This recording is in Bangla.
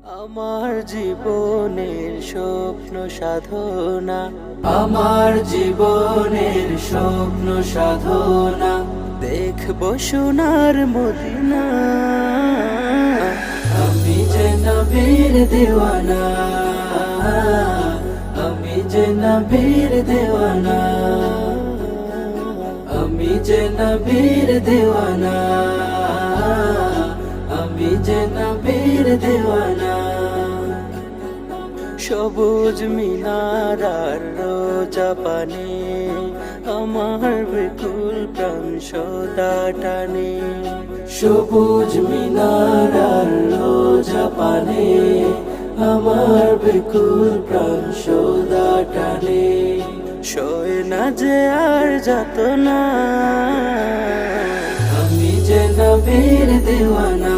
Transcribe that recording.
আমার জীবনের স্বপ্ন সাধনা, আমার জীবনের স্বপ্ন সাধনা, দেখব সোনার মদিনা। আমি যে নবীর দেওয়ানা, আমি যে নবীর দেওয়ানা, আমি যে নবীর দেওয়ানা, আমি যে নবীর দেওয়ানা। সবুজ মিনারার রোজা পানে আমার বিকুল প্রাণ সদা টানে। সবুজ মিনারার রোজা পানে আমার বিকুল প্রাণ সদা টানে। সয় না যে আর যাতনা, আমি যে নবীর দেওয়ানা।